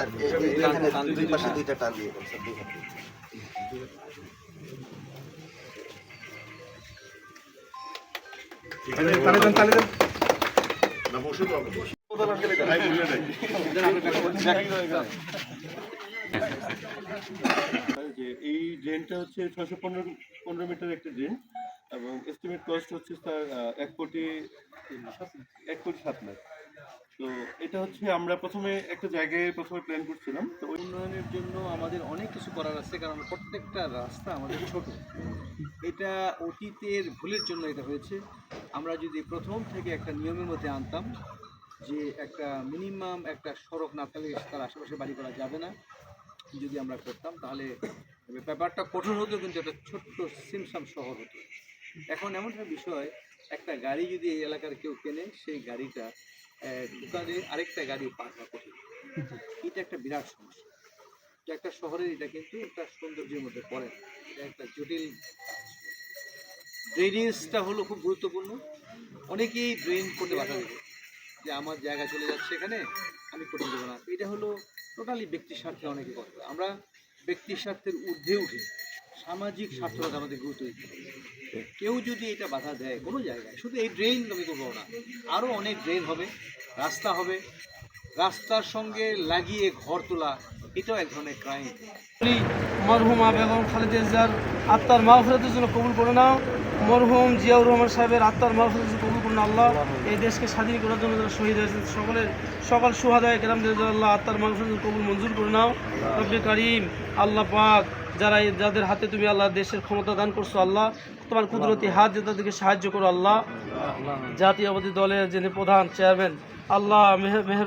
Sir এখানে দুই পাশে দুইটা টান দিয়ে দেন স্যার, দুই হাত দিয়ে। তালে দেন। যে এই ড্রেনটা হচ্ছে 615 মিটার একটা ড্রেন এবং এস্টিমেট কস্ট হচ্ছে স্যার 1,07,00,000। তো এটা হচ্ছে আমরা প্রথমে একটা জায়গায় প্ল্যান করছিলাম। তো উন্নয়নের জন্য আমাদের অনেক কিছু করার আছে, কারণ প্রত্যেকটা রাস্তা আমাদের ছোট। এটা অতীতের ভুলের জন্য এটা হয়েছে। আমরা যদি প্রথম থেকে একটা নিয়মের মধ্যে আনতাম যে একটা মিনিমাম একটা সড়ক না থাকলে তার আশেপাশে বাড়ি করা যাবে না, যদি আমরা করতাম তাহলে ব্যাপারটা কঠোর হতো, কিন্তু একটা ছোট্ট সিমসাম শহর হতো। এখন এমন একটা বিষয়, একটা গাড়ি যদি এই এলাকার কেউ কেনে, সেই গাড়িটা দোকানে আরেকটা গাড়ি পার হওয়া কঠিন। এটা একটা বিরাট সমস্যা। তো একটা শহরের এটা কিন্তু একটা সৌন্দর্যের মধ্যে পড়ে না, এটা একটা জটিল কাজ। ড্রেনেজটা হলো খুব গুরুত্বপূর্ণ। অনেকেই ড্রেন করতে বাধা দেবে যে আমার জায়গা চলে যাচ্ছে এখানে, আমি করতে দেবো না। এটা হলো টোটালি ব্যক্তি স্বার্থে অনেকে করতে। আমরা ব্যক্তি স্বার্থের ঊর্ধ্বে উঠে সামাজিক স্বার্থটা আমাদের গুরুত্ব দিতে হবে। কেউ যদি এটা বাধা দেয় কোনো জায়গায়, শুধু এই ড্রেন আমি করবো না, আরও অনেক ড্রেন হবে, রাস্তা হবে, রাস্তার সঙ্গে লাগিয়ে ঘর তোলা, এটাও এক ধরনের ক্রাইম। মরহুমা বেগম খালেদা জিয়ার আত্মার মাগফিরাতের জন্য কবুল করে নাও। মরহুম জিয়াউর রহমান সাহেবের আত্মার মাগফিরাতের জন্য কবুল করে নাও আল্লাহ। এই দেশকে স্বাধীন করার জন্য যারা শহীদ হয়েছেন সকল সুহাদায়ে কেরামদের জন্য আল্লাহ আত্মার মাগফিরাতের কবুল মঞ্জুর করে নাও। রব্বে কারীম আল্লাহ পাক, যাদের হাতে তুমি আল্লাহ দেশের ক্ষমতা দান করছো আল্লাহ, তোমার কুদরতি হাত দিয়ে তাদেরকে সাহায্য করো আল্লাহ। জাতীয়তাবাদী দলের যিনি প্রধান চেয়ারম্যান আল্লাহ মেহের